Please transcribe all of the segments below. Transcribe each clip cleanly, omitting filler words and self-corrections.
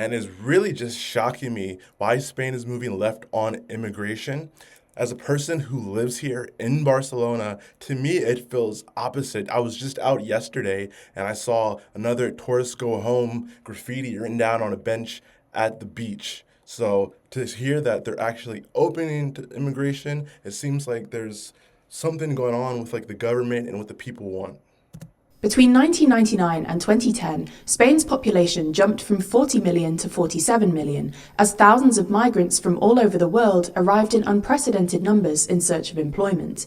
and is really just shocking me why Spain is moving left on immigration. As a person who lives here in Barcelona, to me it feels opposite. I was just out yesterday and I saw another tourists go home graffiti written down on a bench at the beach. So to hear that they're actually opening to immigration, it seems like there's something going on with like the government and what the people want. Between 1999 and 2010, Spain's population jumped from 40 million to 47 million, as thousands of migrants from all over the world arrived in unprecedented numbers in search of employment.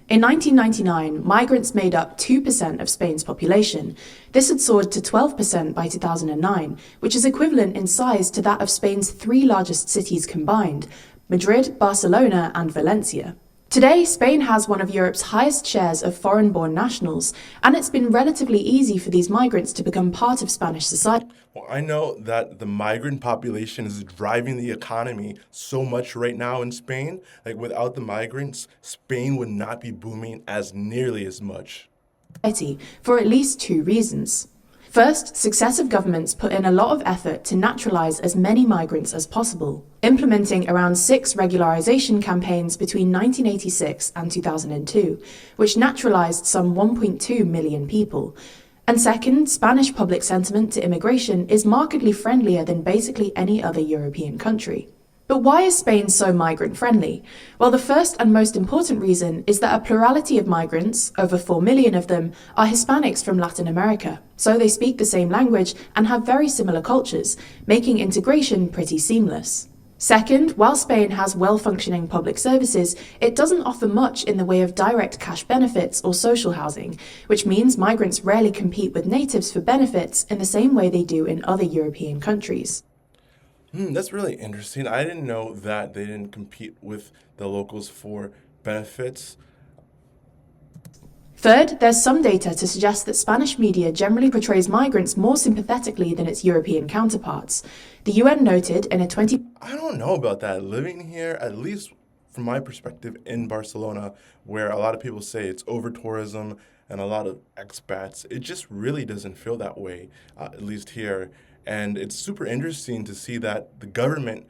In 1999, migrants made up 2% of Spain's population. This had soared to 12% by 2009, which is equivalent in size to that of Spain's three largest cities combined: Madrid, Barcelona, and Valencia. Today, Spain has one of Europe's highest shares of foreign-born nationals, and it's been relatively easy for these migrants to become part of Spanish society. Well, I know that the migrant population is driving the economy so much right now in Spain. Like without the migrants, Spain would not be booming as nearly as much. For at least two reasons. First, successive governments put in a lot of effort to naturalise as many migrants as possible, implementing around 6 regularisation campaigns between 1986 and 2002, which naturalised some 1.2 million people. And second, Spanish public sentiment to immigration is markedly friendlier than basically any other European country. But why is Spain so migrant-friendly? Well, the first and most important reason is that a plurality of migrants, over 4 million of them, are Hispanics from Latin America. So they speak the same language and have very similar cultures, making integration pretty seamless. Second, while Spain has well-functioning public services, it doesn't offer much in the way of direct cash benefits or social housing, which means migrants rarely compete with natives for benefits in the same way they do in other European countries. That's really interesting. I didn't know that they didn't compete with the locals for benefits. Third, there's some data to suggest that Spanish media generally portrays migrants more sympathetically than its European counterparts. The UN noted in a 20 I don't know about that. Living here, at least from my perspective in Barcelona, where a lot of people say it's over tourism and a lot of expats, it just really doesn't feel that way, at least here. And it's super interesting to see that the government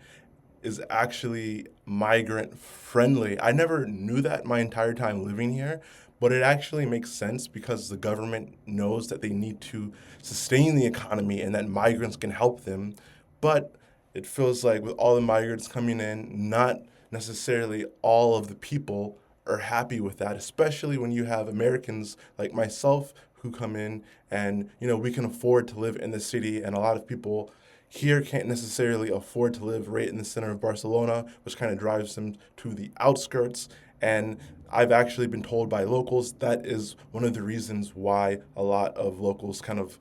is actually migrant friendly. I never knew that my entire time living here, but it actually makes sense because the government knows that they need to sustain the economy and that migrants can help them. But it feels like with all the migrants coming in, not necessarily all of the people are happy with that, especially when you have Americans like myself who come in and, we can afford to live in the city, and a lot of people here can't necessarily afford to live right in the center of Barcelona, which kind of drives them to the outskirts. And I've actually been told by locals that is one of the reasons why a lot of locals kind of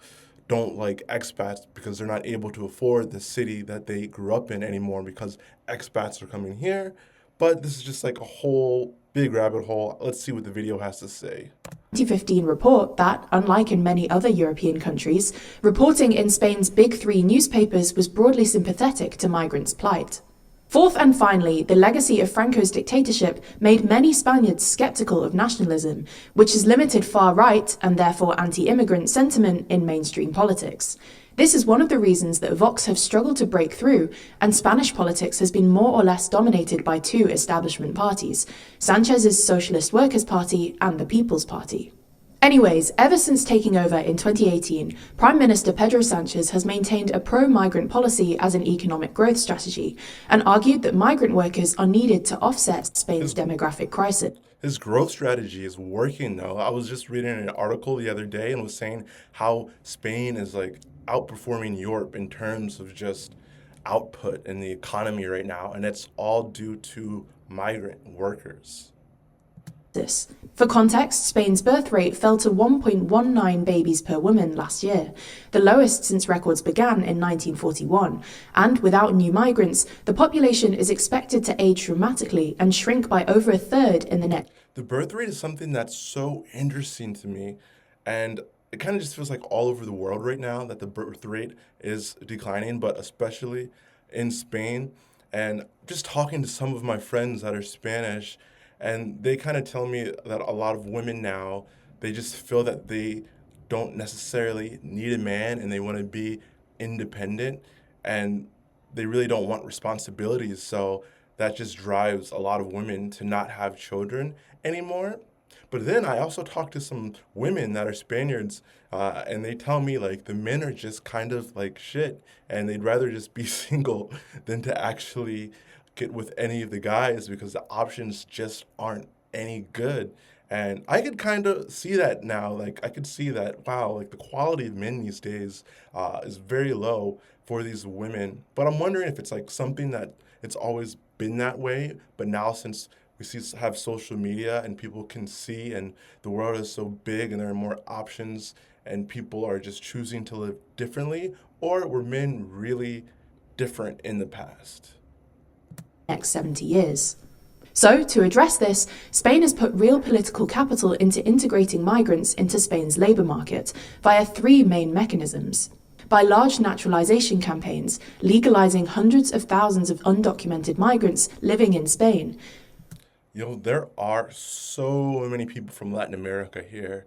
don't like expats, because they're not able to afford the city that they grew up in anymore because expats are coming here. But this is just like a whole big rabbit hole. Let's see what the video has to say. 2015 report that, unlike in many other European countries, reporting in Spain's big three newspapers was broadly sympathetic to migrants' plight. Fourth and finally, the legacy of Franco's dictatorship made many Spaniards skeptical of nationalism, which has limited far-right and therefore anti-immigrant sentiment in mainstream politics. This is one of the reasons that Vox have struggled to break through, and Spanish politics has been more or less dominated by two establishment parties: Sanchez's Socialist Workers' Party and the People's Party. Anyways, ever since taking over in 2018, Prime Minister Pedro Sanchez has maintained a pro-migrant policy as an economic growth strategy, and argued that migrant workers are needed to offset Spain's demographic crisis. His growth strategy is working though. I was just reading an article the other day and was saying how Spain is like outperforming Europe in terms of just output in the economy right now, and it's all due to migrant workers. For context, Spain's birth rate fell to 1.19 babies per woman last year, the lowest since records began in 1941, and without new migrants, the population is expected to age dramatically and shrink by over a third in the next. The birth rate is something that's so interesting to me, and it kind of just feels like all over the world right now that the birth rate is declining, but especially in Spain. And just talking to some of my friends that are Spanish, and they kind of tell me that a lot of women now, they just feel that they don't necessarily need a man and they want to be independent. and they really don't want responsibilities. So that just drives a lot of women to not have children anymore. But then I also talk to some women that are Spaniards, and they tell me like the men are just kind of like shit, and they'd rather just be single than to actually get with any of the guys because the options just aren't any good. And I could kind of see that now. Like I could see that wow, like the quality of men these days is very low for these women. But I'm wondering if it's like something that it's always been that way, but now since have social media and people can see and the world is so big and there are more options and people are just choosing to live differently, or were men really different in the past? Next 70 years. So, to address this, Spain has put real political capital into integrating migrants into Spain's labour market via three main mechanisms. By large naturalisation campaigns, legalising hundreds of thousands of undocumented migrants living in Spain. There are so many people from Latin America here.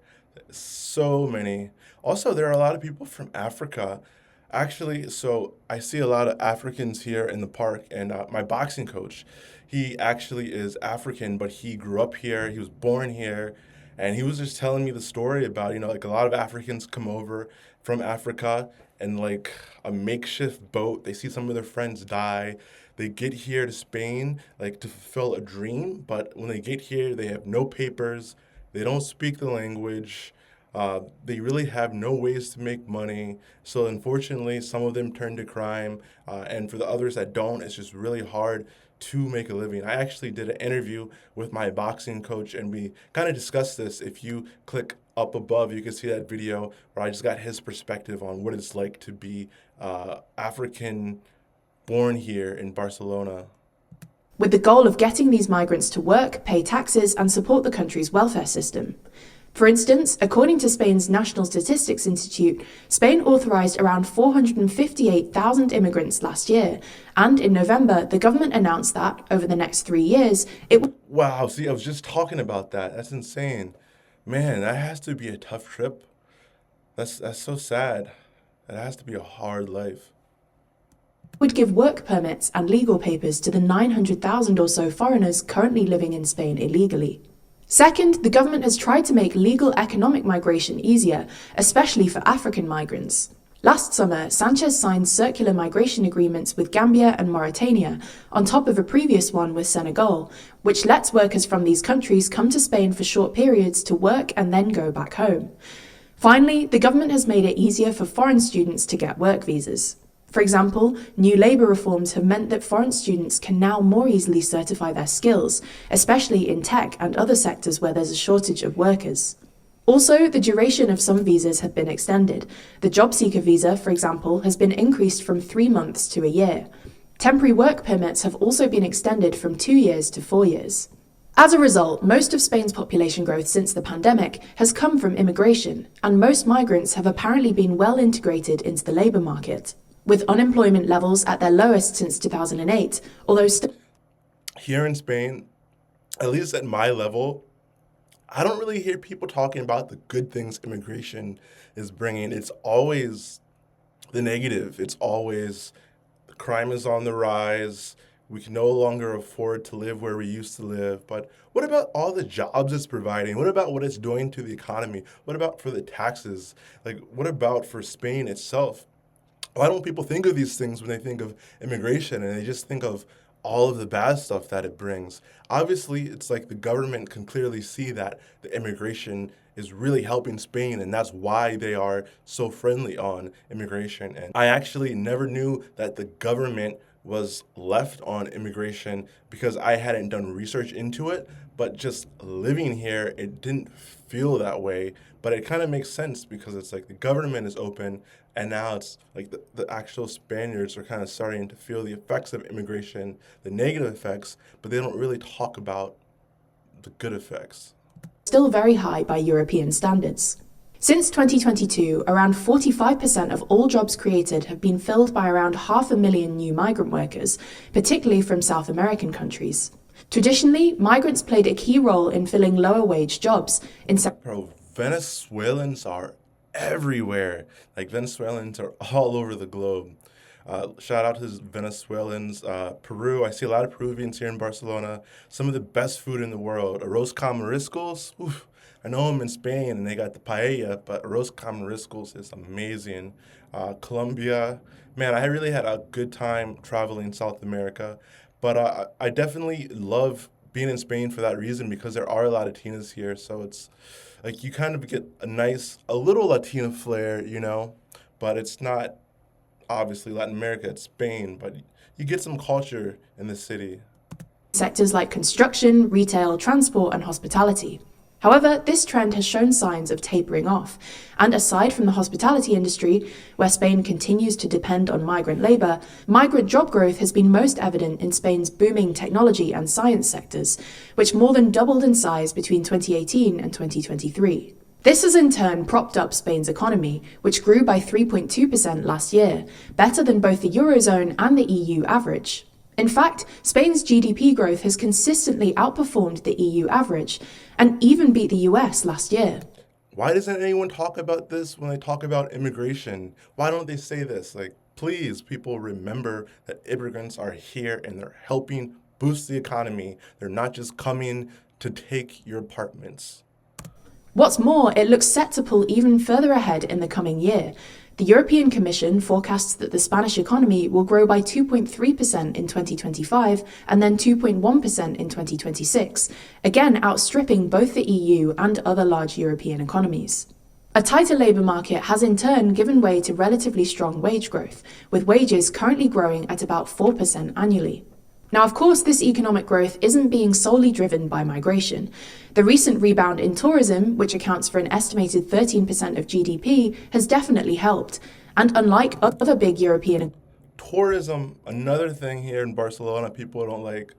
So many. Also, there are a lot of people from Africa. Actually, so I see a lot of Africans here in the park, and my boxing coach, he actually is African, but he grew up here. He was born here, and he was just telling me the story about, like a lot of Africans come over from Africa and like a makeshift boat. They see some of their friends die. They get here to Spain like to fulfill a dream, but when they get here, they have no papers. They don't speak the language. They really have no ways to make money. So unfortunately, some of them turn to crime, and for the others that don't, it's just really hard to make a living. I actually did an interview with my boxing coach, and we kind of discussed this. If you click up above, you can see that video where I just got his perspective on what it's like to be African born here in Barcelona. With the goal of getting these migrants to work, pay taxes, and support the country's welfare system. For instance, according to Spain's National Statistics Institute, Spain authorised around 458,000 immigrants last year, and in November, the government announced that, over the next 3 years, it would... Wow, see, I was just talking about that. That's insane. Man, that has to be a tough trip. That's so sad. That has to be a hard life. would give work permits and legal papers to the 900,000 or so foreigners currently living in Spain illegally. Second, the government has tried to make legal economic migration easier, especially for African migrants. Last summer, Sanchez signed circular migration agreements with Gambia and Mauritania, on top of a previous one with Senegal, which lets workers from these countries come to Spain for short periods to work and then go back home. Finally, the government has made it easier for foreign students to get work visas. For example, new labour reforms have meant that foreign students can now more easily certify their skills, especially in tech and other sectors where there's a shortage of workers. Also, the duration of some visas have been extended. The job seeker visa, for example, has been increased from 3 months to a year. Temporary work permits have also been extended from 2 years to 4 years. As a result, most of Spain's population growth since the pandemic has come from immigration, and most migrants have apparently been well integrated into the labour market, with unemployment levels at their lowest since 2008, although Here in Spain, at least at my level, I don't really hear people talking about the good things immigration is bringing. It's always the negative. It's always the crime is on the rise. We can no longer afford to live where we used to live. But what about all the jobs it's providing? What about what it's doing to the economy? What about for the taxes? Like, what about for Spain itself? Why don't people think of these things when they think of immigration, and they just think of all of the bad stuff that it brings? Obviously, it's like the government can clearly see that the immigration is really helping Spain, and that's why they are so friendly on immigration. And I actually never knew that the government was left on immigration because I hadn't done research into it, but just living here, it didn't feel that way. But it kind of makes sense because it's like the government is open, and now it's like the actual Spaniards are kind of starting to feel the effects of immigration, the negative effects, but they don't really talk about the good effects. Still very high by European standards. Since 2022, around 45% of all jobs created have been filled by around 500,000 new migrant workers, particularly from South American countries. Traditionally, migrants played a key role in filling lower-wage jobs in Venezuelans are everywhere. Like Venezuelans are all over the globe. Shout out to the Venezuelans. Peru, I see a lot of Peruvians here in Barcelona. Some of the best food in the world. Arroz con mariscos. Oof. I know I'm in Spain and they got the paella, but arroz con mariscos is amazing. Colombia, man, I really had a good time traveling South America. But I definitely love being in Spain for that reason because there are a lot of Latinas here. So it's like you kind of get a little Latina flair, but it's not obviously Latin America, it's Spain, but you get some culture in the city. Sectors like construction, retail, transport, and hospitality. However, this trend has shown signs of tapering off, and aside from the hospitality industry, where Spain continues to depend on migrant labour, migrant job growth has been most evident in Spain's booming technology and science sectors, which more than doubled in size between 2018 and 2023. This has in turn propped up Spain's economy, which grew by 3.2% last year, better than both the Eurozone and the EU average. In fact, Spain's GDP growth has consistently outperformed the EU average and even beat the US last year. Why doesn't anyone talk about this when they talk about immigration? Why don't they say this? Like, please, people remember that immigrants are here and they're helping boost the economy. They're not just coming to take your apartments. What's more, it looks set to pull even further ahead in the coming year. The European Commission forecasts that the Spanish economy will grow by 2.3% in 2025 and then 2.1% in 2026, again outstripping both the EU and other large European economies. A tighter labour market has in turn given way to relatively strong wage growth, with wages currently growing at about 4% annually. Now, of course, this economic growth isn't being solely driven by migration. The recent rebound in tourism, which accounts for an estimated 13% of GDP, has definitely helped. And unlike other big European Tourism, another thing here in Barcelona, people don't like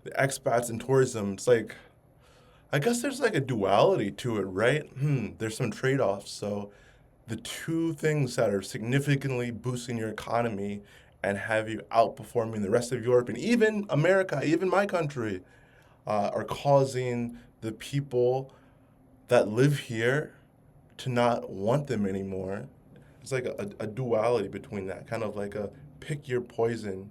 the expats and tourism. It's like, I guess there's like a duality to it, right? There's some trade-offs. So the two things that are significantly boosting your economy and have you outperforming the rest of Europe and even America, even my country, are causing the people that live here to not want them anymore. It's like a duality between that, kind of like a pick your poison.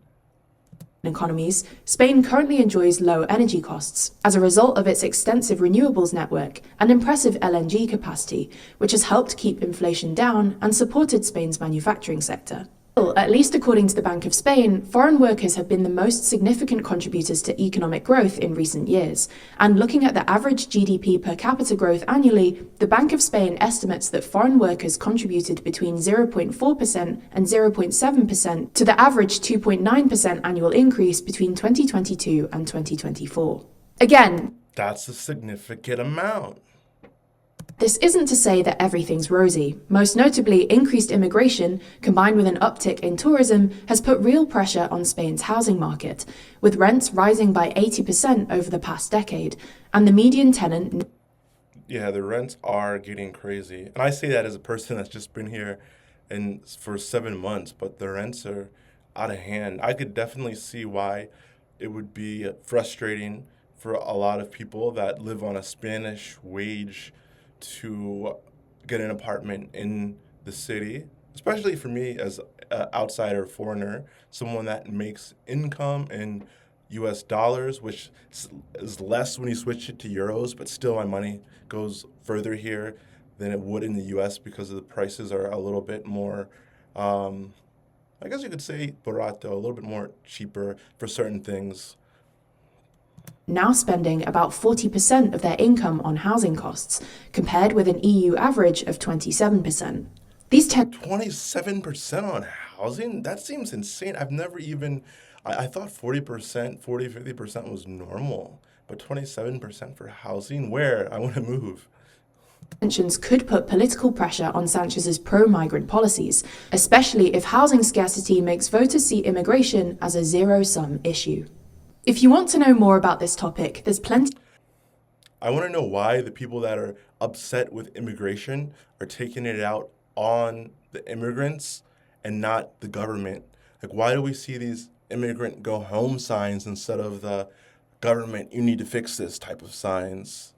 economies, Spain currently enjoys low energy costs as a result of its extensive renewables network and impressive LNG capacity, which has helped keep inflation down and supported Spain's manufacturing sector. At least according to the Bank of Spain, foreign workers have been the most significant contributors to economic growth in recent years. And looking at the average GDP per capita growth annually, the Bank of Spain estimates that foreign workers contributed between 0.4% and 0.7% to the average 2.9% annual increase between 2022 and 2024. Again, That's a significant amount. this isn't to say that everything's rosy. Most notably, increased immigration, combined with an uptick in tourism, has put real pressure on Spain's housing market, with rents rising by 80% over the past decade, and the median tenant. Yeah, the rents are getting crazy. And I say that as a person that's just been here for 7 months, but the rents are out of hand. I could definitely see why it would be frustrating for a lot of people that live on a Spanish wage to get an apartment in the city, especially for me as an outsider foreigner, someone that makes income in US dollars, which is less when you switch it to euros, but still my money goes further here than it would in the US because the prices are a little bit more, I guess you could say barato, a little bit more cheaper for certain things. Now spending about 40% of their income on housing costs, compared with an EU average of 27%. These 27% on housing? That seems insane. I've never even, I thought 40%, 50% was normal, but 27% for housing? Where? I want to move. tensions could put political pressure on Sanchez's pro-migrant policies, especially if housing scarcity makes voters see immigration as a zero-sum issue. If you want to know more about this topic, there's plenty. I want to know why the people that are upset with immigration are taking it out on the immigrants and not the government. Like, why do we see these immigrant go home signs instead of the government, you need to fix this type of signs?